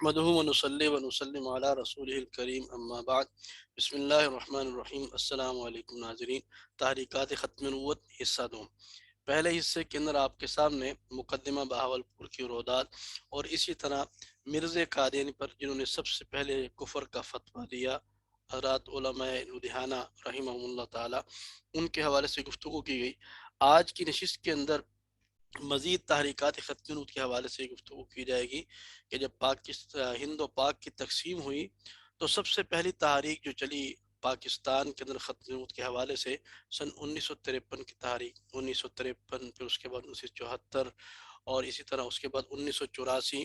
نحمده ونصلي ونسلم علی رسولہ الکریم اما بعد بسم اللہ الرحمن الرحیم السلام علیکم ناظرین۔ تحریکات ختم نبوت حصہ دوم۔ پہلے حصے کے اندر آپ کے سامنے مقدمہ بہاولپور کی رودات اور اسی طرح مرزا قادیانی پر جنہوں نے سب سے پہلے کفر کا فتویٰ دیا، حضرات علماء لدھیانہ رحمہم اللہ تعالی، ان کے حوالے سے گفتگو کی گئی۔ آج کی نشست کے اندر مزید تحریکات ختم نبوت کے حوالے سے گفتگو کی جائے گی کہ جب ہند و پاک کی تقسیم ہوئی تو سب سے پہلی تحریک جو چلی پاکستان کے اندر ختم نبوت کے حوالے سے سن 1953 کی تحریک، 1953، پھر اس کے بعد 1974 اور اسی طرح اس کے بعد 1984،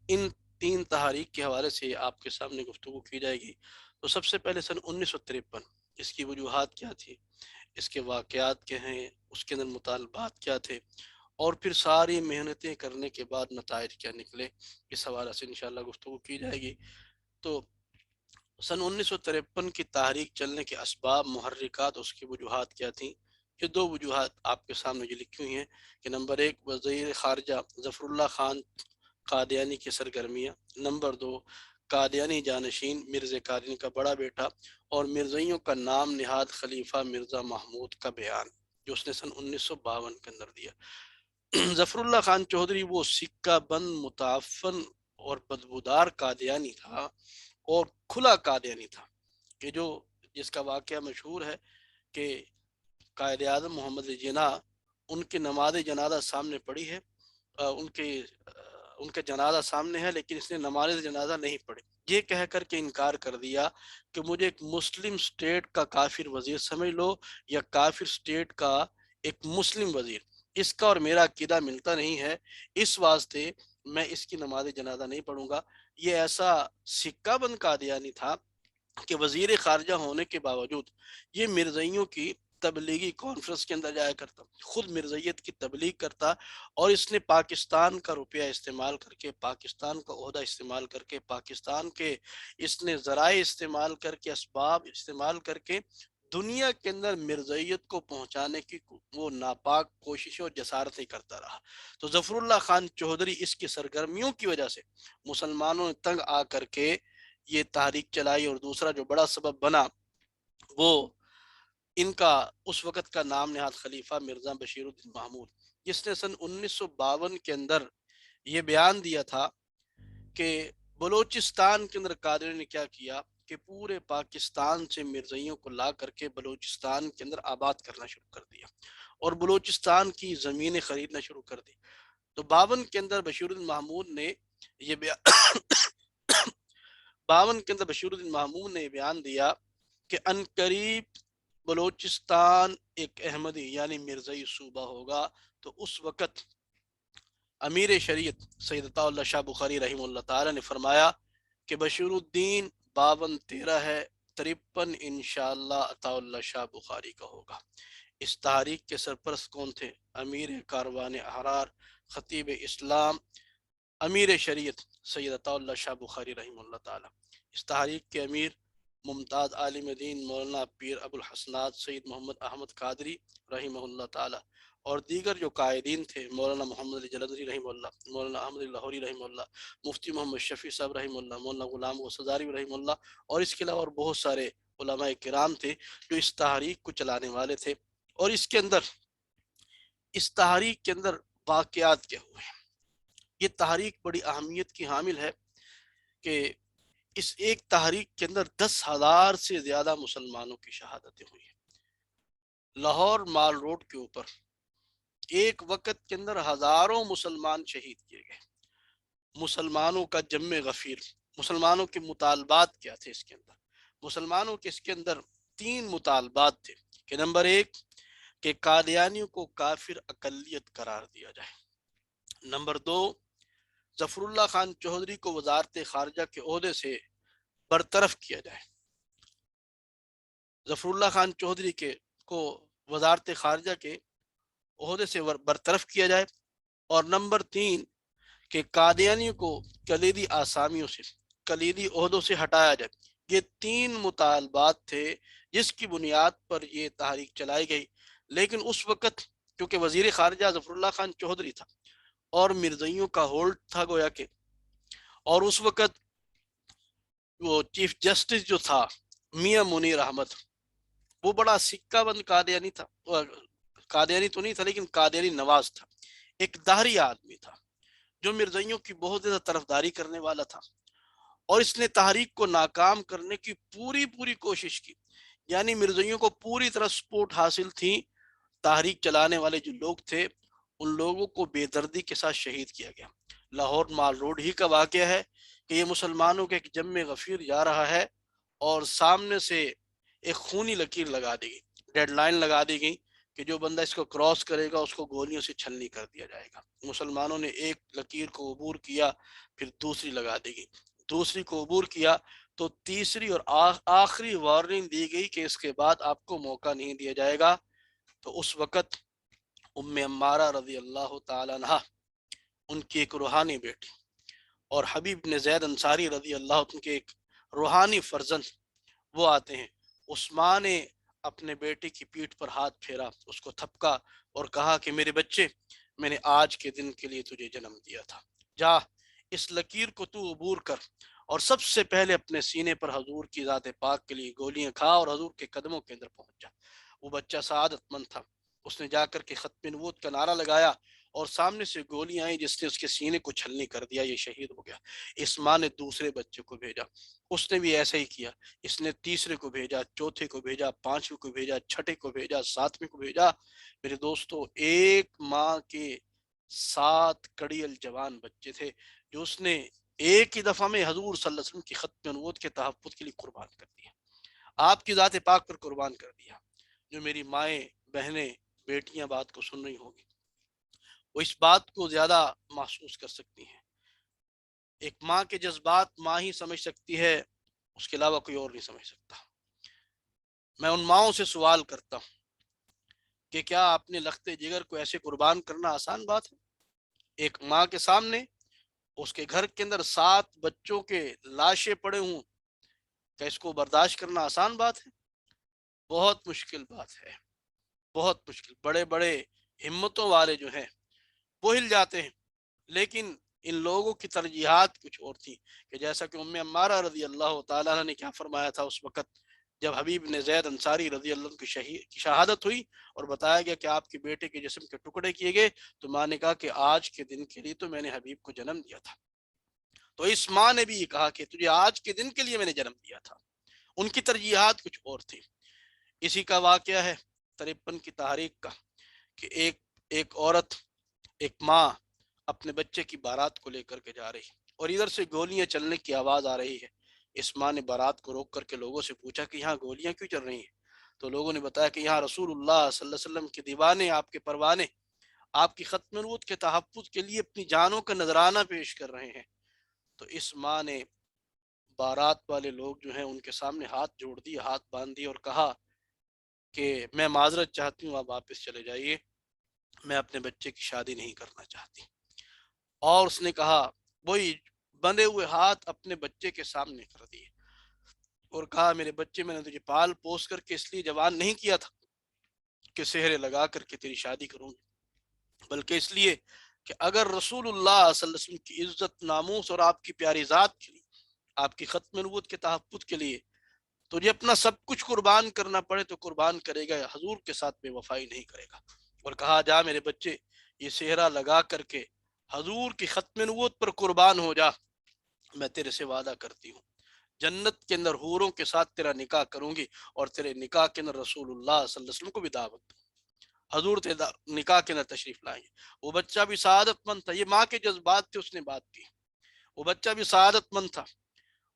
ان تین تحریک کے حوالے سے آپ کے سامنے گفتگو کی جائے گی۔ تو سب سے پہلے سن 1953 اس کی وجوہات کیا تھی، اس کے واقعات کیا ہیں، اس کے اندر مطالبات کیا تھے، اور پھر ساری محنتیں کرنے کے بعد نتائج کیا نکلے، اس حوالے سے انشاءاللہ گفتگو کی جائے گی۔ تو سن 1953 کی تحریک چلنے کے اسباب، محرکات، اس کی وجوہات کیا تھیں؟ یہ دو وجوہات آپ کے سامنے جو لکھی ہوئی ہیں کہ نمبر ایک وزیر خارجہ ظفر اللہ خان قادیانی کی سرگرمیاں، نمبر دو قادیانی جانشین مرزا قادیانی کا بڑا بیٹا اور مرزائیوں کا نام نہاد خلیفہ مرزا محمود کا بیان جو اس نے سن 1952 کے اندر دیا۔ ظفر اللہ خان چودھری وہ سکہ بند، متعفن اور بدبودار قادیانی تھا، اور کھلا قادیانی تھا کہ جس کا واقعہ مشہور ہے کہ قائد اعظم محمد جناح ان کی نماز جنازہ سامنے پڑھی ہے، ان کے جنازہ سامنے ہے لیکن اس نے نماز جنازہ نہیں پڑھی، یہ کہہ کر کے انکار کر دیا کہ مجھے ایک مسلم سٹیٹ کا کافر وزیر سمجھ لو یا کافر سٹیٹ کا ایک مسلم وزیر، اس کا اور میرا عقیدہ ملتا نہیں ہے، اس واسطے میں اس کی نماز جنازہ نہیں پڑھوں گا۔ یہ ایسا سکہ بند قادیانی تھا کہ وزیر خارجہ ہونے کے باوجود یہ مرزائیوں کی تبلیغی کانفرنس کے اندر جایا کرتا، خود مرزائیت کی تبلیغ کرتا، اور اس نے پاکستان کا روپیہ استعمال کر کے، پاکستان کا عہدہ استعمال کر کے، پاکستان کے اس نے ذرائع استعمال کر کے، اسباب استعمال کر کے دنیا کے اندر مرزائیت کو پہنچانے کی وہ ناپاک کوششیں اور جسارتیں کرتا رہا۔ تو ظفر اللہ خان چودھری اس کی سرگرمیوں کی وجہ سے مسلمانوں نے تنگ آ کر کے یہ تحریک چلائی، اور دوسرا جو بڑا سبب بنا وہ ان کا اس وقت کا نام نہاد خلیفہ مرزا بشیر الدین محمود، جس نے سن 1952 کے اندر یہ بیان دیا تھا کہ بلوچستان کے اندر قادری نے کیا کیا کہ پورے پاکستان سے مرزائیوں کو لا کر کے بلوچستان کے اندر آباد کرنا شروع کر دیا اور بلوچستان کی زمینیں خریدنا شروع کر دی۔ تو 52 کے اندر بشیر الدین محمود نے یہ 52 کے اندر بشیر الدین محمود نے بیان دیا کہ عنقریب بلوچستان ایک احمدی یعنی مرزائی صوبہ ہوگا۔ تو اس وقت امیر شریعت سید عطا اللہ شاہ بخاری رحمہ اللہ تعالی نے فرمایا کہ بشیر الدین 52-13 ہے، 53 انشاءاللہ عطا اللہ شاہ بخاری کا ہوگا۔ اس تحریک کے سرپرست کون تھے؟ امیر کاروان احرار، خطیب اسلام، امیر شریعت سید عطا اللہ شاہ بخاری رحمہ اللہ تعالی۔ اس تحریک کے امیر ممتاز عالم دین مولانا پیر ابو الحسنات سید محمد احمد قادری رحمہ اللہ تعالی، اور دیگر جو قائدین تھے مولانا محمد علی جلندری رحمہ اللہ، مولانا احمد لاہوری رحمہ اللہ، مفتی محمد شفیع صاحب رحمہ اللہ، مولانا غلام غوث رحمہ اللہ، اور اس کے علاوہ اور بہت سارے علماء کرام تھے جو اس تحریک کو چلانے والے تھے۔ اور اس تحریک کے اندر واقعات کیا ہوئے، یہ تحریک بڑی اہمیت کی حامل ہے کہ اس ایک تحریک کے اندر 10,000 سے زیادہ مسلمانوں کی شہادتیں ہوئی ہیں۔ لاہور مال روڈ کے اوپر ایک وقت کے اندر ہزاروں مسلمان شہید کیے گئے۔ مسلمانوں کا جم غفیر، مسلمانوں کے مطالبات کیا تھے اس کے اندر؟ مسلمانوں کے اس کے اندر 3 مطالبات تھے کہ نمبر 1 کہ قادیانیوں کو کافر اقلیت قرار دیا جائے، نمبر 2 ظفر اللہ خان چودھری کو وزارت خارجہ کے عہدے سے برطرف کیا جائے، ظفر اللہ خان چودھری کو وزارت خارجہ کے عہدے سے برطرف کیا جائے، اور نمبر 3 کہ قادیانیوں کو کلیدی آسامیوں سے، کلیدی عہدوں سے ہٹایا جائے۔ یہ 3 مطالبات تھے جس کی بنیاد پر یہ تحریک چلائی گئی۔ لیکن اس وقت کیونکہ وزیر خارجہ ظفر اللہ خان چودھری تھا اور مرزائیوں کا ہولڈ تھا گویا کہ، اور اس وقت وہ چیف جسٹس جو تھا میاں منیر احمد، وہ بڑا سکہ بند قادیانی تھا، قادیانی تو نہیں تھا لیکن قادیانی نواز تھا، ایک دہری آدمی تھا جو مرزائیوں کی بہت زیادہ طرفداری کرنے والا تھا، اور اس نے تحریک کو ناکام کرنے کی پوری کوشش کی، یعنی مرزائیوں کو پوری طرح سپورٹ حاصل تھی، تحریک چلانے والے جو لوگ تھے ان لوگوں کو بے دردی کے ساتھ شہید کیا گیا۔ لاہور مال روڈ ہی کا واقعہ ہے کہ یہ مسلمانوں کے ایک جم غفیر جا رہا ہے اور سامنے سے ایک خونی لکیر لگا دی گئی، ڈیڈ لائن لگا دی گئی کہ جو بندہ اس کو کراس کرے گا اس کو گولیوں سے چھلنی کر دیا جائے گا۔ مسلمانوں نے ایک لکیر کو عبور کیا، پھر دوسری لگا دی گئی، دوسری کو عبور کیا تو تیسری اور آخری وارننگ دی گئی کہ اس کے بعد آپ کو موقع نہیں دیا جائے گا۔ تو اس وقت ام عمارہ رضی اللہ تعالی عنہ، ان کی ایک روحانی بیٹی، اور حبیب بن زید انصاری رضی اللہ عنہ کے ایک روحانی فرزند، وہ آتے ہیں۔ عثمان نے اپنے بیٹے کی پیٹھ پر ہاتھ پھیرا، اس کو تھپکا اور کہا کہ میرے بچے، میں نے آج کے دن کے لیے تجھے جنم دیا تھا، جا اس لکیر کو تو عبور کر اور سب سے پہلے اپنے سینے پر حضور کی ذات پاک کے لیے گولیاں کھا اور حضور کے قدموں کے اندر پہنچ جا۔ وہ بچہ سعادت مند تھا، اس نے جا کر کے ختم نبوت کا نعرہ لگایا اور سامنے سے گولیاں آئیں جس نے اس کے سینے کو چھلنی کر دیا، یہ شہید ہو گیا۔ اس ماں نے دوسرے بچے کو بھیجا، اس نے بھی ایسا ہی کیا، اس نے تیسرے کو بھیجا، چوتھے کو بھیجا، پانچویں کو بھیجا، چھٹے کو بھیجا، ساتویں کو بھیجا۔ میرے دوستو، ایک ماں کے 7 کڑیل جوان بچے تھے جو اس نے ایک ہی دفعہ میں حضور صلی اللہ علیہ وسلم کی ختم نبوت کے تحفظ کے لیے قربان کر دیا، آپ کی ذات پاک پر قربان کر دیا۔ جو میری مائیں، بہنیں، بیٹیاں بات کو سن رہی ہوں گی، وہ اس بات کو زیادہ محسوس کر سکتی ہیں۔ ایک ماں کے جذبات ماں ہی سمجھ سکتی ہے، اس کے علاوہ کوئی اور نہیں سمجھ سکتا۔ میں ان ماؤں سے سوال کرتا ہوں کہ کیا اپنے لختے جگر کو ایسے قربان کرنا آسان بات ہے؟ ایک ماں کے سامنے اس کے گھر کے اندر 7 بچوں کے لاشیں پڑے ہوں، کیا اس کو برداشت کرنا آسان بات ہے؟ بہت مشکل بات ہے، بہت مشکل۔ بڑے بڑے ہمتوں والے جو ہیں وہ ہل جاتے ہیں، لیکن ان لوگوں کی ترجیحات کچھ اور تھی، کہ جیسا کہ ام عمارہ رضی اللہ تعالیٰ عنہ نے کیا فرمایا تھا اس وقت جب حبیب نے زید انصاری رضی اللہ عنہ کی شہادت ہوئی اور بتایا گیا کہ آپ کے بیٹے کے جسم کے ٹکڑے کیے گئے، تو ماں نے کہا کہ آج کے دن کے لیے تو میں نے حبیب کو جنم دیا تھا۔ تو اس ماں نے بھی یہ کہا کہ تجھے آج کے دن کے لیے میں نے جنم دیا تھا۔ ان کی ترجیحات کچھ اور تھی۔ اسی کا واقعہ ہے 53 کی تحریک کا، کہ ایک عورت، ایک ماں اپنے بچے کی بارات کو لے کر کے جا رہی اور ادھر سے گولیاں چلنے کی آواز آ رہی ہے۔ اس ماں نے بارات کو روک کر کے لوگوں سے پوچھا کہ یہاں گولیاں کیوں چل رہی ہیں؟ تو لوگوں نے بتایا کہ یہاں رسول اللہ صلی اللہ علیہ وسلم کے دیوانے، آپ کے پروانے، آپ کی ختم نبوت کے تحفظ کے لیے اپنی جانوں کا نذرانہ پیش کر رہے ہیں۔ تو اس ماں نے بارات والے لوگ جو ہیں ان کے سامنے ہاتھ جوڑ دیے، ہاتھ باندھ دیے اور کہا کہ میں معذرت چاہتی ہوں، آپ واپس چلے جائیے، میں اپنے بچے کی شادی نہیں کرنا چاہتی۔ اور اس نے کہا، وہی بندے ہوئے ہاتھ اپنے بچے کے سامنے کر دیے اور کہا میرے بچے، میں نے تجھے پال پوس کر کے اس لیے جوان نہیں کیا تھا کہ سہرے لگا کر کے تیری شادی کروں گی، بلکہ اس لیے کہ اگر رسول اللہ صلی اللہ علیہ وسلم کی عزت، ناموس اور آپ کی پیاری ذات کے لیے، آپ کی ختم نبوت کے تحفظ کے لیے تجھے اپنا سب کچھ قربان کرنا پڑے تو قربان کرے گا، حضور کے ساتھ بے وفائی نہیں کرے گا۔ اور کہا جا میرے بچے، یہ سہرا لگا کر کے حضور کی ختم نبوت پر قربان ہو جا، میں تیرے سے وعدہ کرتی ہوں جنت کے اندر حوروں کے ساتھ تیرا نکاح کروں گی، اور تیرے نکاح کے اندر رسول اللہ صلی اللہ علیہ وسلم کو بھی دعوت دوں، حضور تیرے نکاح کے اندر تشریف لائیں گے۔ وہ بچہ بھی سعادت مند تھا، یہ ماں کے جذبات تھے، اس نے بات کی۔ وہ بچہ بھی سعادت مند تھا،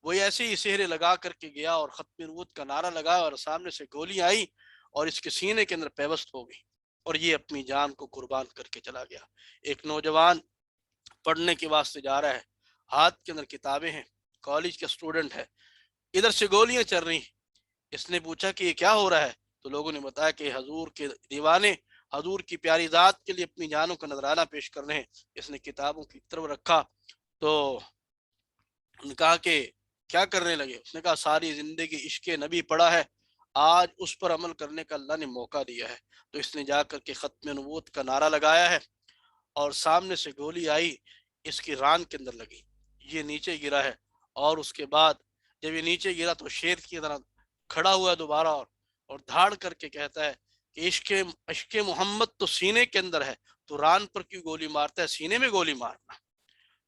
وہ ایسے ہی سہرے لگا کر کے گیا اور ختم نبوت کا نعرہ لگایا اور سامنے سے گولی آئی اور اس کے سینے کے اندر پیوست ہو گئی اور یہ اپنی جان کو قربان کر کے چلا گیا۔ ایک نوجوان پڑھنے کے واسطے جا رہا ہے، ہاتھ کے اندر کتابیں ہیں، کالج کا اسٹوڈنٹ ہے، ادھر سے گولیاں چل رہی ہیں۔ اس نے پوچھا کہ یہ کیا ہو رہا ہے؟ تو لوگوں نے بتایا کہ حضور کے دیوانے حضور کی پیاری ذات کے لیے اپنی جانوں کا نذرانہ پیش کر رہے ہیں۔ اس نے کتابوں کی طرف رکھا تو نے کہا کہ کیا کرنے لگے؟ اس نے کہا ساری زندگی عشق نبی پڑھا ہے، آج اس پر عمل کرنے کا اللہ نے موقع دیا ہے۔ تو اس نے جا کر کے ختم نبوت کا نعرہ لگایا ہے اور سامنے سے گولی آئی، اس کی ران کے اندر لگی، یہ نیچے گرا ہے، اور اس کے بعد جب یہ نیچے گرا تو شیر کی طرح کھڑا ہوا دوبارہ، اور دھاڑ کر کے کہتا ہے کہ عشق محمد تو سینے کے اندر ہے، تو ران پر کیوں گولی مارتا ہے، سینے میں گولی مارنا۔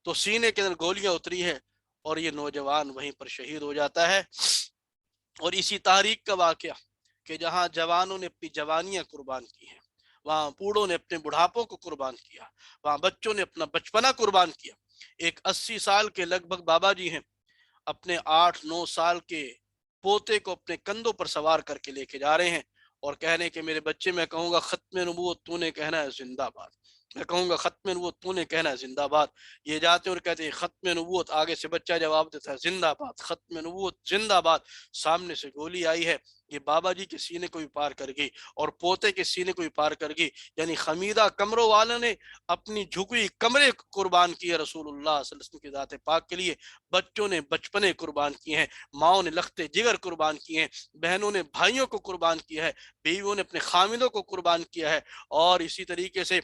تو سینے کے اندر گولیاں اتری ہے، اور یہ نوجوان وہیں پر شہید ہو جاتا ہے۔ اور اسی تاریخ کا واقعہ کہ جہاں جوانوں نے اپنی جوانیاں قربان کی ہیں، وہاں بوڑھوں نے اپنے بڑھاپوں کو قربان کیا، وہاں بچوں نے اپنا بچپنا قربان کیا۔ ایک 80 سال کے لگ بھگ بابا جی ہیں، اپنے 8-9 سال کے پوتے کو اپنے کندھوں پر سوار کر کے لے کے جا رہے ہیں، اور کہہ رہے ہیں کہ میرے بچے، میں کہوں گا ختم نبوت تو نے کہنا ہے زندہ باد، میں کہوں گا ختم نبوت تو نے کہنا ہے زندہ باد۔ یہ جاتے ہیں اور کہتے ہیں ختم نبوت، آگے سے بچہ جواب دیتا ہے زندہ باد، ختم نبوت زندہ باد۔ سامنے سے گولی آئی ہے، یہ بابا جی کے سینے کو بھی پار کر گئی اور پوتے کے سینے کو بھی پار کر گئی، یعنی خمیدہ کمروں والوں نے اپنی جھکی کمرے قربان کی ہے رسول اللہ صلی اللہ علیہ وسلم کی ذات پاک کے لیے، بچوں نے بچپنے قربان کیے ہیں، ماؤں نے لختے جگر قربان کیے ہیں، بہنوں نے بھائیوں کو قربان کیا ہے، بیویوں نے اپنے خامدوں کو قربان کیا ہے۔ اور اسی طریقے سے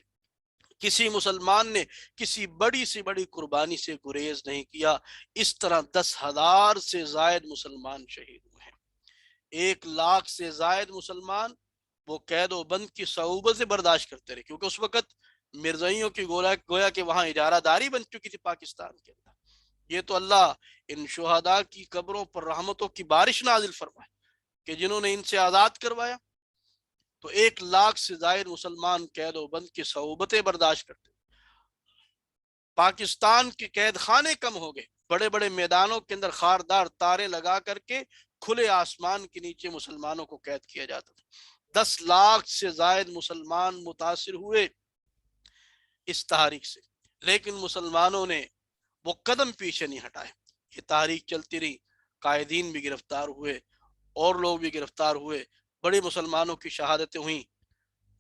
کسی مسلمان نے کسی بڑی سی بڑی قربانی سے گریز نہیں کیا۔ اس طرح 10,000 سے زائد مسلمان شہید ہوئے ہیں، 1,00,000 سے زائد مسلمان وہ قید و بند کی صعوبت سے برداشت کرتے رہے، کیونکہ اس وقت مرزائیوں کی گویا کہ وہاں اجارہ داری بن چکی تھی پاکستان کے اندر۔ یہ تو اللہ ان شہداء کی قبروں پر رحمتوں کی بارش نازل فرمائے کہ جنہوں نے ان سے آزاد کروایا۔ تو 1,00,000 سے زائد مسلمان قید و بند کی صعوبتیں برداشت کرتے، پاکستان کے قید خانے کم ہو گئے، بڑے بڑے میدانوں کے اندر خاردار تارے لگا کر کے کھلے آسمان کے نیچے مسلمانوں کو قید کیا جاتا تھا۔ 10,00,000 سے زائد مسلمان متاثر ہوئے اس تحریک سے، لیکن مسلمانوں نے وہ قدم پیچھے نہیں ہٹائے۔ یہ تحریک چلتی رہی، قائدین بھی گرفتار ہوئے، اور لوگ بھی گرفتار ہوئے، بڑے مسلمانوں کی شہادتیں ہوئیں۔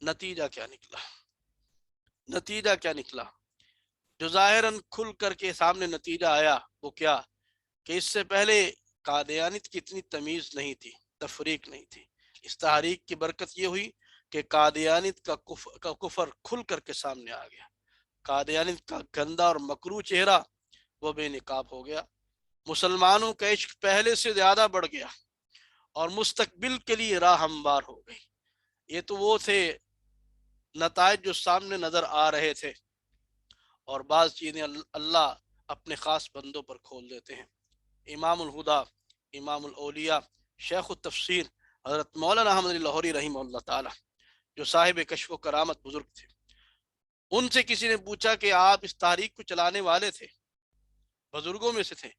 نتیجہ کیا نکلا؟ نتیجہ کیا نکلا؟ جو ظاہراً کھل کر کے سامنے نتیجہ آیا وہ کیا کہ اس سے پہلے قادیانیت کی اتنی تمیز نہیں تھی، تفریق نہیں تھی۔ اس تحریک کی برکت یہ ہوئی کہ قادیانیت کا کفر کھل کر کے سامنے آ گیا، قادیانیت کا گندا اور مکروہ چہرہ وہ بے نقاب ہو گیا، مسلمانوں کا عشق پہلے سے زیادہ بڑھ گیا، اور مستقبل کے لیے راہ ہموار ہو گئی۔ یہ تو وہ تھے نتائج جو سامنے نظر آ رہے تھے، اور بعض چیزیں اللہ اپنے خاص بندوں پر کھول دیتے ہیں۔ امام الہدا، امام الاولیاء، شیخ التفسیر حضرت مولانا احمد علی لاہوری رحمہ اللہ تعالی، جو صاحب کشف و کرامت بزرگ تھے، ان سے کسی نے پوچھا کہ آپ اس تحریک کو چلانے والے تھے، بزرگوں میں سے تھے،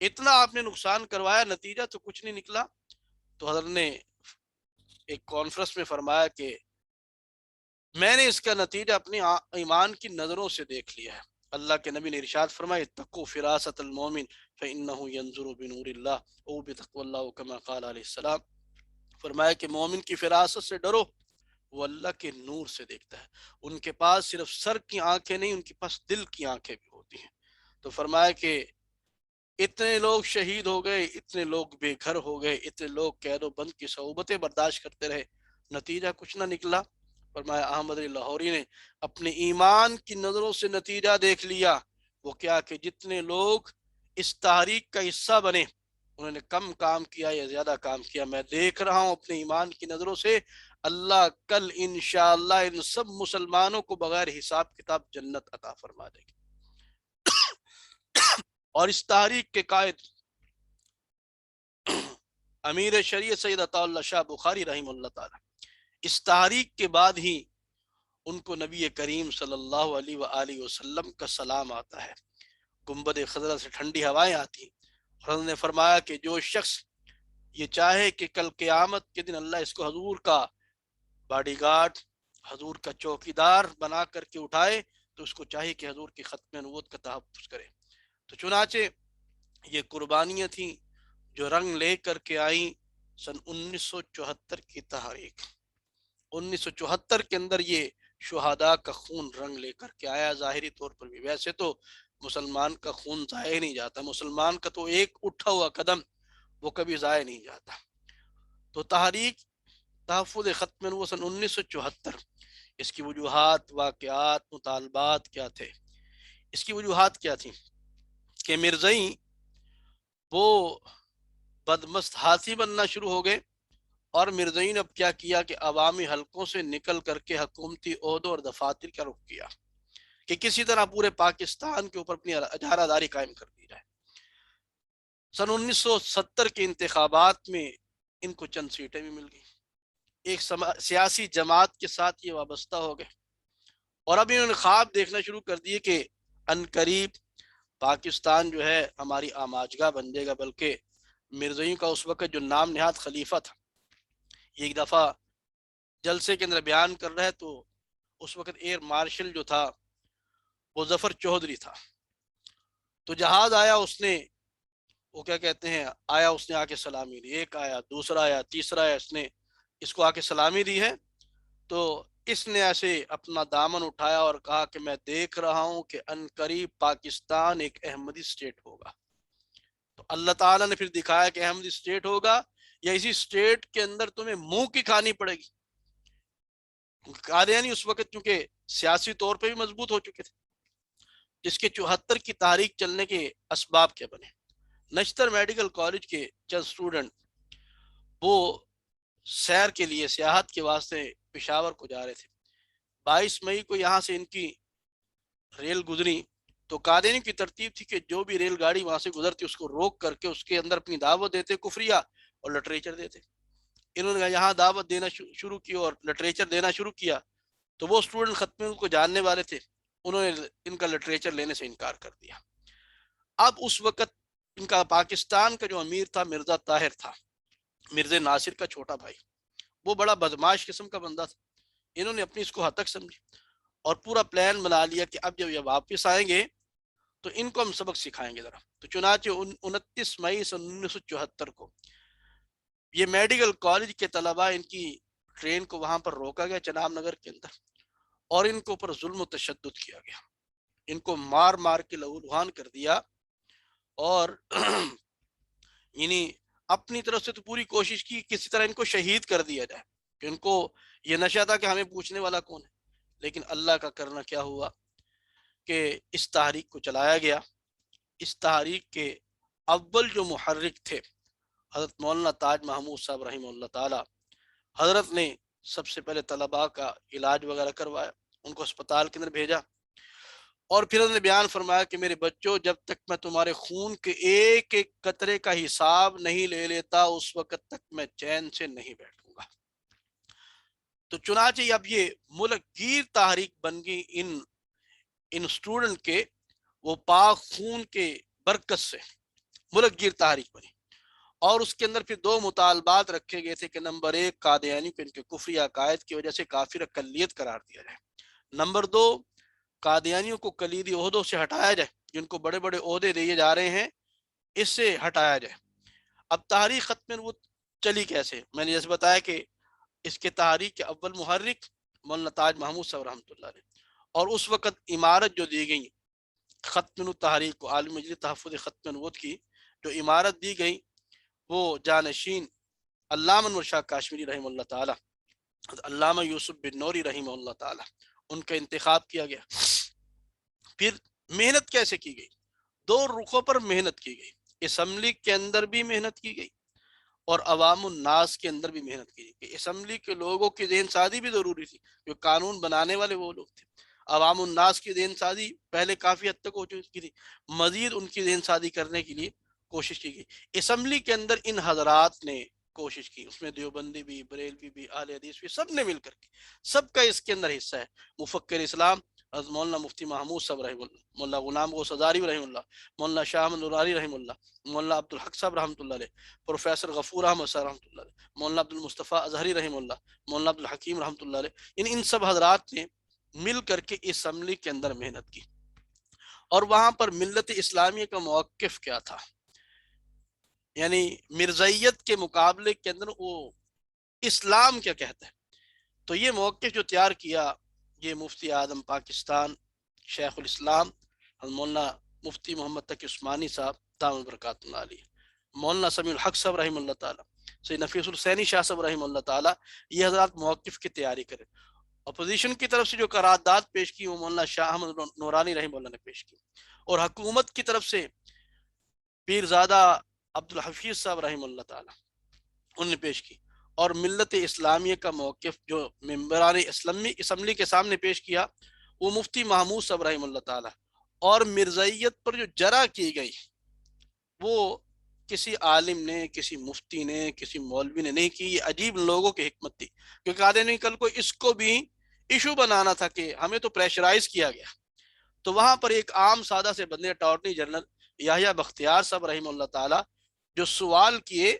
اتنا آپ نے نقصان کروایا، نتیجہ تو کچھ نہیں نکلا۔ تو حضرت نے ایک کانفرنس میں فرمایا کہ میں نے اس کا نتیجہ اپنی ایمان کی نظروں سے دیکھ لیا ہے۔ اللہ کے نبی نے ارشاد فرمایا اتقوا فراست المومن فإنه ينظر بنور اللہ او بتقوى اللہ كما قال علیہ السلام۔ فرمایا کہ مومن کی فراست سے ڈرو، وہ اللہ کے نور سے دیکھتا ہے، ان کے پاس صرف سر کی آنکھیں نہیں، ان کے پاس دل کی آنکھیں بھی ہوتی ہیں۔ تو فرمایا کہ اتنے لوگ شہید ہو گئے، اتنے لوگ بے گھر ہو گئے، اتنے لوگ قید و بند کی صعوبتیں برداشت کرتے رہے، نتیجہ کچھ نہ نکلا۔ فرمایا احمد علی لاہوری نے اپنے ایمان کی نظروں سے نتیجہ دیکھ لیا، وہ کیا کہ جتنے لوگ اس تحریک کا حصہ بنے، انہوں نے کم کام کیا یا زیادہ کام کیا، میں دیکھ رہا ہوں اپنے ایمان کی نظروں سے، اللہ کل انشاءاللہ ان سب مسلمانوں کو بغیر حساب کتاب جنت عطا فرما دے گی۔ اور اس تحریک کے قائد امیر شریعت سید عطا اللہ شاہ بخاری رحمہ اللہ تعالی، اس تحریک کے بعد ہی ان کو نبی کریم صلی اللہ علیہ وآلہ وسلم کا سلام آتا ہے، گنبد خضرا سے ٹھنڈی ہوائیں آتی ہیں، اور انہوں نے فرمایا کہ جو شخص یہ چاہے کہ کل قیامت کے دن اللہ اس کو حضور کا باڈی گارڈ، حضور کا چوکیدار بنا کر کے اٹھائے، تو اس کو چاہیے کہ حضور کی ختم نبوت کا تحفظ کرے۔ تو چنانچہ یہ قربانیاں تھیں جو رنگ لے کر کے آئیں سن 1974 کی تحریک۔ 1974 کے اندر یہ شہداء کا خون رنگ لے کر کے آیا، ظاہری طور پر بھی۔ ویسے تو مسلمان کا خون ضائع نہیں جاتا، مسلمان کا تو ایک اٹھا ہوا قدم وہ کبھی ضائع نہیں جاتا۔ تو تحریک تحفظ ختم نبوت سن 1974، اس کی وجوہات، واقعات، مطالبات کیا تھے؟ اس کی وجوہات کیا تھیں کہ مرزئی وہ بدمست ہاتھی بننا شروع ہو گئے، اور مرزئی نے اب کیا کیا کہ عوامی حلقوں سے نکل کر کے حکومتی عہدوں اور دفاتر کا رخ کیا کہ کسی طرح پورے پاکستان کے اوپر اپنی اجارہ داری قائم کر دی جائے۔ سن 1970 کے انتخابات میں ان کو چند سیٹیں بھی مل گئی، ایک سیاسی جماعت کے ساتھ یہ وابستہ ہو گئے، اور اب انہوں نے خواب دیکھنا شروع کر دیے کہ عنقریب پاکستان جو ہے ہماری آماجگاہ بن جائے گا۔ بلکہ مرزائیوں کا اس وقت جو نام نہاد خلیفہ تھا، یہ ایک دفعہ جلسے کے اندر بیان کر رہا ہے تو اس وقت ایئر مارشل جو تھا وہ ظفر چودھری تھا، تو جہاز آیا، اس نے وہ کیا کہتے ہیں آیا، اس نے آ کے سلامی دی، ایک آیا، دوسرا آیا، تیسرا آیا، اس نے اس کو آ کے سلامی دی ہے، تو اس نے ایسے اپنا دامن اٹھایا اور کہا کہ میں دیکھ رہا ہوں کہ عنقریب پاکستان ایک احمدی اسٹیٹ ہوگا۔ تو اللہ تعالیٰ نے پھر دکھایا کہ احمدی اسٹیٹ ہوگا، یا اسی اسٹیٹ کے اندر تمہیں منہ کی کھانی پڑے گی۔ قادیانی اس وقت چونکہ سیاسی طور پہ بھی مضبوط ہو چکے تھے، جس کے 74 کی تاریخ چلنے کے اسباب کیا بنے۔ نشتر میڈیکل کالج کے چند اسٹوڈنٹ وہ سیر کے لیے، سیاحت کے واسطے پشاور کو جا رہے تھے۔ 22 مئی کو یہاں سے ان کی ریل گزری، تو قادیانی کی ترتیب تھی کہ جو بھی ریل گاڑی وہاں سے گزرتی اس کو روک کر کے اس کے اندر اپنی دعوت دیتے کفریہ اور لٹریچر دیتے۔ انہوں نے یہاں دعوت دینا شروع کی اور لٹریچر دینا شروع کیا، تو وہ اسٹوڈنٹ ختم کو جاننے والے تھے، انہوں نے ان کا لٹریچر لینے سے انکار کر دیا۔ اب اس وقت ان کا پاکستان کا جو امیر تھا مرزا طاہر تھا، مرزا ناصر کا چھوٹا بھائی، وہ بڑا بدماش قسم کا بندہ تھا۔ انہوں نے اپنی اس کو ہتک سمجھی اور پورا پلان بنا لیا کہ اب جب یہ واپس آئیں گے تو ان کو ہم سبق سکھائیں گے ذرا۔ تو چنانچہ 29 مئی سن 1974 کو یہ میڈیکل کالج کے طلباء، ان کی ٹرین کو وہاں پر روکا گیا چناب نگر کے اندر، اور ان کے اوپر ظلم و تشدد کیا گیا، ان کو مار مار کے لہو لہان کر دیا، اور یعنی اپنی طرف سے تو پوری کوشش کی کسی طرح ان کو شہید کر دیا جائے، کہ ان کو یہ نشہ تھا کہ ہمیں پوچھنے والا کون ہے۔ لیکن اللہ کا کرنا کیا ہوا کہ اس تحریک کو چلایا گیا۔ اس تحریک کے اول جو محرک تھے حضرت مولانا تاج محمود صاحب رحمہ اللہ تعالی، حضرت نے سب سے پہلے طلباء کا علاج وغیرہ کروایا، ان کو اسپتال کے اندر بھیجا، اور پھر انہوں نے بیان فرمایا کہ میرے بچوں، جب تک میں تمہارے خون کے ایک ایک قطرے کا حساب نہیں لے لیتا اس وقت تک میں چین سے نہیں بیٹھوں گا۔ تو چنانچہ اب یہ ملک گیر تحریک بن گئی ان اسٹوڈنٹ کے وہ پاک خون کے برکت سے ملک گیر تحریک بنی، اور اس کے اندر پھر دو مطالبات رکھے گئے تھے کہ نمبر 1 قادیانی کو ان کے کفری عقائد کی وجہ سے کافر اقلیت قرار دیا جائے، نمبر 2 قادیانیوں کو کلیدی عہدوں سے ہٹایا جائے، جن کو بڑے بڑے عہدے دیے جا رہے ہیں اس سے ہٹایا جائے۔ اب تحریک ختم نبوت چلی کیسے؟ میں نے جیسے بتایا کہ اس کے تحریک کے اول محرک مولانا تاج محمود صاحب رحمۃ اللہ علیہ، اور اس وقت عمارت جو دی گئی ختم نبوت تحریک کو، عالمی مجلس تحفظ ختم نبوت کی جو عمارت دی گئی، وہ جانشین علامہ انور شاہ کاشمیری رحمہ اللہ تعالی، علامہ یوسف بن نوری رحمہ اللہ تعالی، ان کا انتخاب کیا گیا۔ پھر محنت کیسے کی گئی؟ 2 رخوں پر محنت کی گئی، اسمبلی کے اندر بھی محنت کی گئی اور عوام الناس کے اندر بھی محنت کی گئی۔ اسمبلی کے لوگوں کی ذہن سازی بھی ضروری تھی، جو قانون بنانے والے وہ لوگ تھے۔ عوام الناس کی ذہن سازی پہلے کافی حد تک ہو چکی تھی، مزید ان کی ذہن سازی کرنے کے لیے کوشش کی گئی۔ اسمبلی کے اندر ان حضرات نے کوشش کی، اس میں دیوبندی بھی، بریلوی بھی، اہل حدیث بھی، سب نے مل کر کے، سب کا اس کے اندر حصہ ہے۔ مفکر اسلام حضرت مولانا مفتی محمود صاحب رحمہ اللہ، مولانا غلام غوث ہزاری رحمہ اللہ، مولانا شاہ احمد نورانی رحمہ اللہ، مولانا عبدالحق صاحب رحمۃ اللہ علیہ، پروفیسر غفور احمد صاحب رحمۃ اللہ علیہ، مولانا عبد المصطفیٰ اظہری رحمہ اللہ، مولانا عبد الحکیم رحمۃ اللہ علیہ، ان سب حضرات نے مل کر کے اسمبلی کے اندر محنت کی۔ اور وہاں پر ملت اسلامیہ کا موقف کیا تھا، یعنی مرزائیت کے مقابلے کے اندر وہ اسلام کیا کہتا ہے، تو یہ موقف جو تیار کیا یہ مفتی اعظم پاکستان شیخ الاسلام مولانا مفتی محمد تقی عثمانی صاحب دامت برکاتہ اللہ علیہ، مولانا سمیع الحق صاحب رحمہ اللہ تعالیٰ، سید نفیس الحسینی شاہ صاحب رحمہ اللہ تعالیٰ، یہ حضرات موقف کی تیاری کرے۔ اپوزیشن کی طرف سے جو قرارداد پیش کی وہ مولانا شاہ احمد نورانی رحمہ اللہ نے پیش کی، اور حکومت کی طرف سے پیرزادہ عبدالحفیظ صاحب رحمہ اللہ تعالی، انہوں نے پیش کی، اور ملت اسلامیہ کا موقف جو ممبران اسمبلی کے سامنے پیش کیا وہ مفتی محمود صاحب رحمہ اللہ تعالی، اور مرزائیت پر جو جرح کی گئی وہ کسی عالم نے، کسی مفتی نے، کسی مولوی نے نہیں کی، یہ عجیب لوگوں کی حکمت تھی، کیونکہ قادیانی کل کو اس کو بھی ایشو بنانا تھا کہ ہمیں تو پریشرائز کیا گیا، تو وہاں پر ایک عام سادہ سے بندے اٹارنی جنرل یحییٰ بختیار صاحب رحمہ اللہ تعالی جو سوال کیے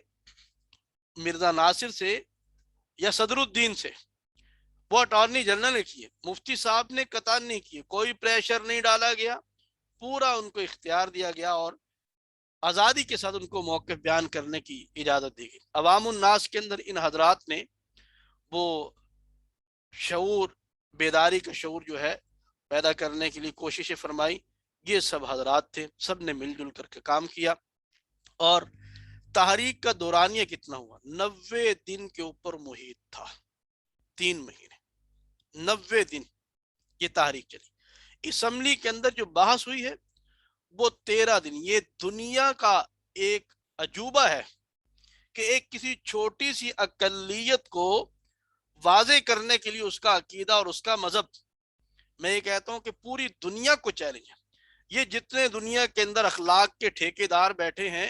مرزا ناصر سے یا صدر الدین سے، وہ اٹارنی جنرل نے کیے، مفتی صاحب نے قطعا نہیں کیے، کوئی پریشر نہیں ڈالا گیا، پورا ان کو اختیار دیا گیا اور آزادی کے ساتھ ان کو موقف بیان کرنے کی اجازت دی گئی۔ عوام الناس کے اندر ان حضرات نے وہ شعور، بیداری کا شعور جو ہے پیدا کرنے کے لیے کوششیں فرمائی، یہ سب حضرات تھے، سب نے مل جل کر کے کام کیا، اور تحریک کا دورانیہ کتنا ہوا؟ 90 دن کے اوپر محیط تھا، 3 مہینے، 90 دن یہ تحریک چلی۔ اسمبلی کے اندر جو بحث ہوئی ہے وہ 13 دن۔ یہ دنیا کا ایک عجوبہ ہے کہ ایک کسی چھوٹی سی اقلیت کو واضح کرنے کے لیے اس کا عقیدہ اور اس کا مذہب، میں یہ کہتا ہوں کہ پوری دنیا کو چیلنج ہے۔ یہ جتنے دنیا کے اندر اخلاق کے ٹھیکیدار بیٹھے ہیں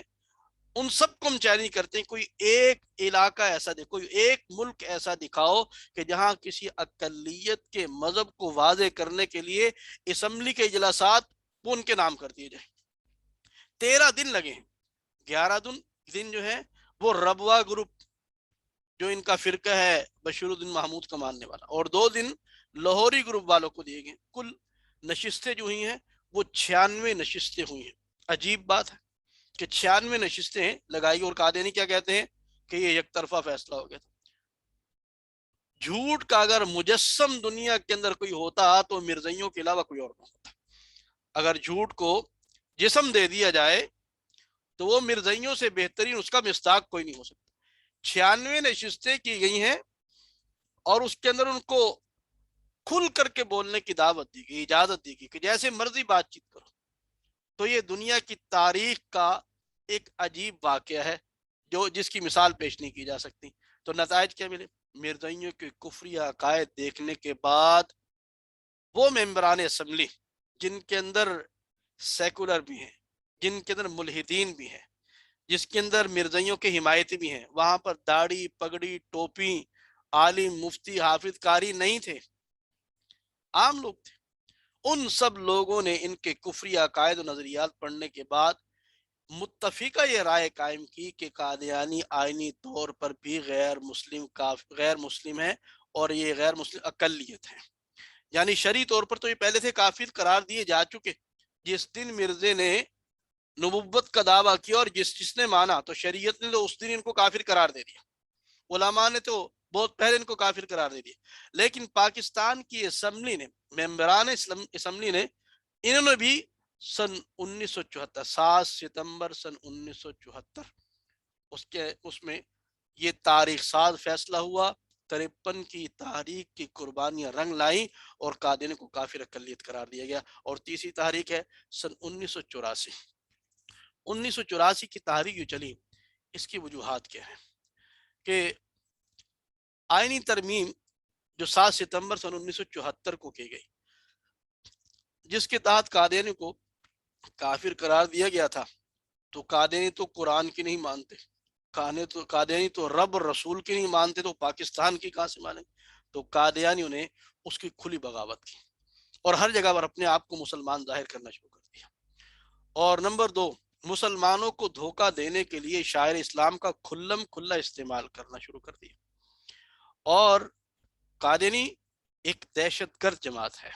ان سب کو ہم چیلنج کرتے ہیں، کوئی ایک علاقہ ایسا دے، کوئی ایک ملک ایسا دکھاؤ کہ جہاں کسی اقلیت کے مذہب کو واضح کرنے کے لیے اسمبلی کے اجلاسات وہ ان کے نام کر دیے جائیں۔ 13 دن لگے ہیں۔ 11 دن جو ہے وہ ربوہ گروپ جو ان کا فرقہ ہے بشیر الدین محمود کا ماننے والا، اور 2 دن لاہوری گروپ والوں کو دیے گئے۔ کل نشستیں جو ہوئی ہیں وہ 96 نشستیں ہوئی ہیں۔ عجیب بات ہے کہ 96 نشستیں لگائی، اور قادیانی کیا کہتے ہیں کہ یہ یک طرفہ فیصلہ ہو گیا تھا۔ جھوٹ کا اگر مجسم دنیا کے اندر کوئی ہوتا تو مرزائیوں کے علاوہ کوئی اور نہ ہوتا۔ اگر جھوٹ کو جسم دے دیا جائے تو وہ مرزائیوں سے بہترین اس کا مصداق کوئی نہیں ہو سکتا۔ 96 نشستیں کی گئی ہیں اور اس کے اندر ان کو کھل کر کے بولنے کی دعوت دی گئی، اجازت دی گئی کہ جیسے مرضی بات چیت کرو۔ تو یہ دنیا کی تاریخ کا ایک عجیب واقعہ ہے جس کی مثال پیش نہیں کی جا سکتی۔ تو نتائج کیا ملے؟ مرزائیوں کے کفری عقائد دیکھنے کے بعد وہ ممبران اسمبلی جن کے اندر سیکولر بھی ہیں، جن کے اندر ملحدین بھی ہیں، جس کے اندر مرزائیوں کے حمایتی بھی ہیں، وہاں پر داڑھی، پگڑی، ٹوپی، عالم، مفتی، حافظ، قاری نہیں تھے، عام لوگ تھے۔ ان سب لوگوں نے ان کے کفری عقائد و نظریات پڑھنے کے بعد متفقہ یہ رائے قائم کی کہ قادیانی آئینی طور پر بھی غیر مسلم ہے، اور یہ غیر مسلم اقلیت ہے، یعنی شرعی طور پر تو یہ پہلے سے کافر قرار دیے جا چکے۔ جس دن مرزے نے نبوت کا دعویٰ کیا اور جس نے مانا تو شریعت نے تو اس دن ان کو کافر قرار دے دیا، علماء نے تو بہت پہلے ان کو کافر قرار دے دیا۔ لیکن پاکستان کی اسمبلی نے، ممبران اسمبلی نے، انہوں نے بھی سن 1974 7 ستمبر سن 1974 اس میں یہ تاریخ ساز فیصلہ ہوا، 53 کی تحریک کی قربانیاں رنگ لائیں اور قادیانی کو کافر اقلیت قرار دیا گیا۔ اور تیسری تحریک ہے سن 1984۔ 1984 کی تحریک جو چلی، اس کی وجوہات کیا ہیں کہ آئینی ترمیم جو 7 ستمبر سن 1974 کو کی گئی، جس کے تحت قادیانی کو کافر قرار دیا گیا تھا، تو قادیانی تو قرآن کی نہیں مانتے، قادیانی تو رب اور رسول کی نہیں مانتے، تو پاکستان کی کہاں سے مانیں؟ تو قادیانیوں نے اس کی کھلی بغاوت کی اور ہر جگہ پر اپنے آپ کو مسلمان ظاہر کرنا شروع کر دیا۔ اور نمبر 2، مسلمانوں کو دھوکہ دینے کے لیے شاعر اسلام کا کھلم کھلا استعمال کرنا شروع کر دیا۔ اور قادیانی ایک دہشت گرد جماعت ہے،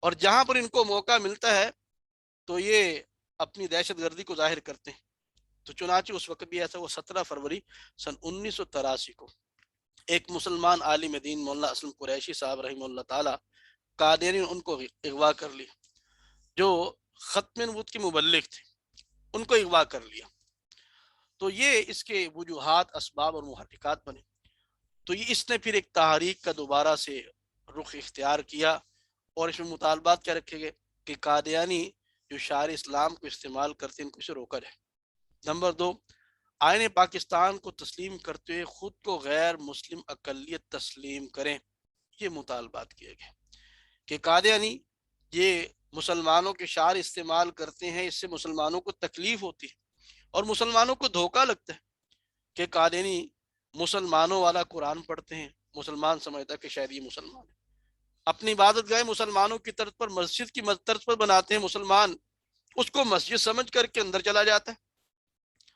اور جہاں پر ان کو موقع ملتا ہے تو یہ اپنی دہشت گردی کو ظاہر کرتے ہیں۔ تو چنانچہ اس وقت بھی ایسا، وہ 17 فروری سن 1983 کو ایک مسلمان عالم دین مولانا اسلم قریشی صاحب رحمہ اللہ تعالی، قادیانی نے ان کو اغوا کر لیا، جو ختم نبوت کے مبلغ تھے، ان کو اغوا کر لیا۔ تو یہ اس کے وجوہات، اسباب اور محرکات بنے۔ تو یہ اس نے پھر ایک تحریک کا دوبارہ سے رخ اختیار کیا، اور اس میں مطالبات کیا رکھے گئے کہ قادیانی جو شعائر اسلام کو استعمال کرتے ہیں ان کو اسے روکا جائے۔ نمبر 2، آئین پاکستان کو تسلیم کرتے ہوئے خود کو غیر مسلم اقلیت تسلیم کریں۔ یہ مطالبات کیے گئے کہ قادیانی یہ مسلمانوں کے شعائر استعمال کرتے ہیں، اس سے مسلمانوں کو تکلیف ہوتی ہے اور مسلمانوں کو دھوکہ لگتا ہے کہ قادیانی مسلمانوں والا قرآن پڑھتے ہیں، مسلمان سمجھتا ہے کہ شاید یہ مسلمان ہے، اپنی عبادت گاہ مسلمانوں کی طرز پر مسجد کی طرز پر بناتے ہیں، مسلمان اس کو مسجد سمجھ کر کے اندر چلا جاتا ہے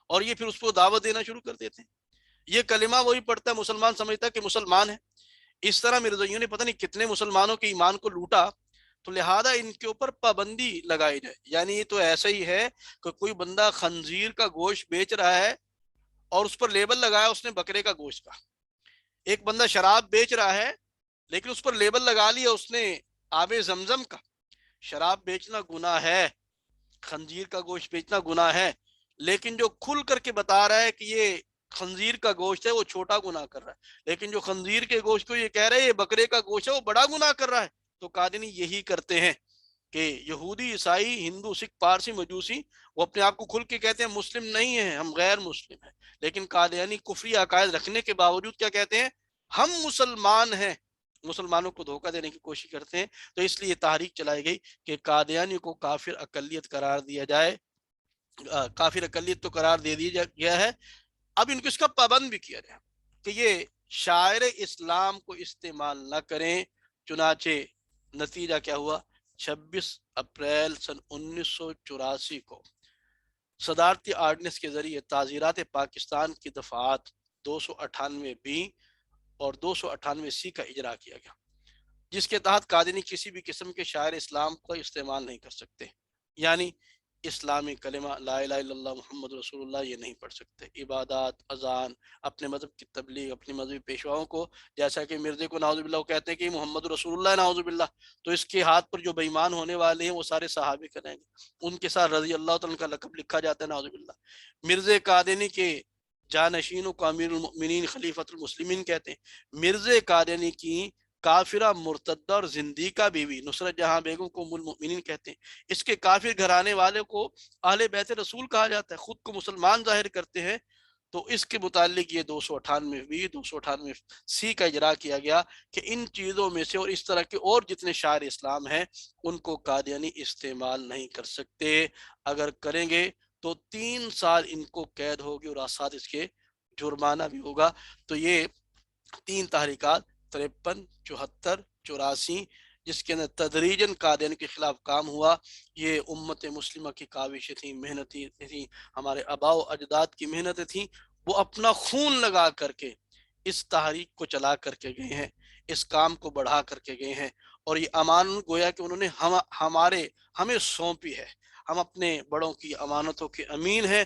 اور یہ پھر اس کو دعوت دینا شروع کر دیتے ہیں، یہ کلمہ وہی پڑھتا ہے، مسلمان سمجھتا ہے کہ مسلمان ہے۔ اس طرح مرزائیوں نے پتہ نہیں کتنے مسلمانوں کے ایمان کو لوٹا، تو لہذا ان کے اوپر پابندی لگائی جائے۔ یعنی یہ تو ایسا ہی ہے کہ کوئی بندہ خنزیر کا گوشت بیچ رہا ہے اور اس پر لیبل لگایا اس نے بکرے کا گوشت کا، ایک بندہ شراب بیچ رہا ہے لیکن اس پر لیبل لگا لیا اس نے آب زمزم کا۔ شراب بیچنا گناہ ہے، خنزیر کا گوشت بیچنا گناہ ہے، لیکن جو کھل کر کے بتا رہا ہے کہ یہ خنزیر کا گوشت ہے وہ چھوٹا گناہ کر رہا ہے، لیکن جو خنزیر کے گوشت کو یہ کہہ رہے ہیں یہ بکرے کا گوشت ہے وہ بڑا گناہ کر رہا ہے۔ تو قادیانی یہی کرتے ہیں کہ یہودی، عیسائی، ہندو، سکھ، پارسی، مجوسی وہ اپنے آپ کو کھل کے کہتے ہیں مسلم نہیں ہیں، ہم غیر مسلم ہیں، لیکن قادیانی کفری عقائد رکھنے کے باوجود کیا کہتے ہیں؟ ہم مسلمان ہیں، مسلمانوں کو دھوکہ دینے کی کوشش کرتے ہیں۔ تو اس لیے تحریک چلائی گئی کہ قادیانی کو کافر اقلیت قرار دیا جائے، کافر اقلیت تو قرار دے دیا گیا ہے، اب ان کو اس کا پابند بھی کیا جائے کہ یہ شاعر اسلام کو استعمال نہ کریں۔ چنانچہ نتیجہ کیا ہوا؟ 26 اپریل سن 1984 کو صدارتی آرڈیننس کے ذریعے تعزیرات پاکستان کی دفعات 298B اور 298C کا اجرا کیا گیا، جس کے تحت قادیانی کسی بھی قسم کے شاعر اسلام کو استعمال نہیں کر سکتے، یعنی اسلامی کلمہ لا الہ الا اللہ محمد رسول اللہ یہ نہیں پڑھ سکتے، عبادات، اذان، اپنے مذہب کی تبلیغ، اپنی مذہبی پیشواؤں کو، جیسا کہ مرزے کو نعوذ باللہ وہ کہتے ہیں کہ محمد رسول اللہ نعوذ باللہ، تو اس کے ہاتھ پر جو بے ایمان ہونے والے ہیں وہ سارے صحابے کریں گے، ان کے ساتھ رضی اللہ تعالیٰ کا لقب لکھا جاتا ہے نعوذ باللہ۔ مرزے قادیانی کے جانشینوں کو امیر المؤمنین خلیفۃ المسلمین کہتے ہیں، مرزے قادیانی کی کافرہ مرتدہ اور زندیقہ بیوی نصرت جہاں بیگم کو ام المؤمنین کہتے ہیں، اس کے کافر گھرانے والے کو اہل بیت رسول کہا جاتا ہے، خود کو مسلمان ظاہر کرتے ہیں، تو اس کے متعلق یہ 298B 298C کا اجرا کیا گیا کہ ان چیزوں میں سے اور اس طرح کے اور جتنے شاعر اسلام ہیں ان کو قادیانی استعمال نہیں کر سکتے، اگر کریں گے تو 3 سال ان کو قید ہوگی اور ساتھ اس کے جرمانہ بھی ہوگا۔ تو یہ 3 تحریکات 53، 74، 84 جس کے اندر تدریجاً قادیانی کے خلاف کام ہوا، یہ امت مسلمہ کی کاوشیں تھیں، محنتیں تھیں، ہمارے آباء و اجداد کی محنتیں تھیں، وہ اپنا خون لگا کر کے اس تحریک کو چلا کر کے گئے ہیں، اس کام کو بڑھا کر کے گئے ہیں، اور یہ امانت گویا کہ انہوں نے ہمیں سونپی ہے، ہم اپنے بڑوں کی امانتوں کے امین ہیں،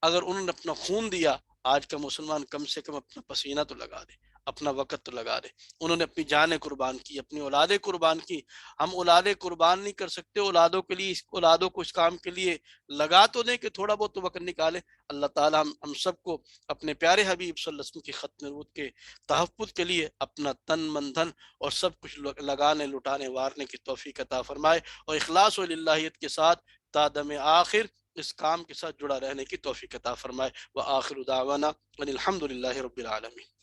اگر انہوں نے اپنا خون دیا، آج کا مسلمان کم سے کم اپنا پسینہ تو لگا دے، اپنا وقت تو لگا دے، انہوں نے اپنی جانیں قربان کی، اپنی اولادیں قربان کی، ہم اولادیں قربان نہیں کر سکتے، اولادوں کے لیے، اولادوں کو اس کام کے لیے لگا تو دیں کہ تھوڑا بہت تو وقت نکالیں۔ اللہ تعالیٰ ہم سب کو اپنے پیارے حبیب صلی اللہ علیہ وسلم کی ختم نبوت کے تحفظ کے لیے اپنا تن من دھن اور سب کچھ لگانے، لٹانے، وارنے کی توفیق عطا فرمائے، اور اخلاص و للہیت کے ساتھ تا دم آخر اس کام کے ساتھ جڑا رہنے کی توفیق عطا فرمائے۔ وآخر دعوانا ان الحمد للہ رب العالمین۔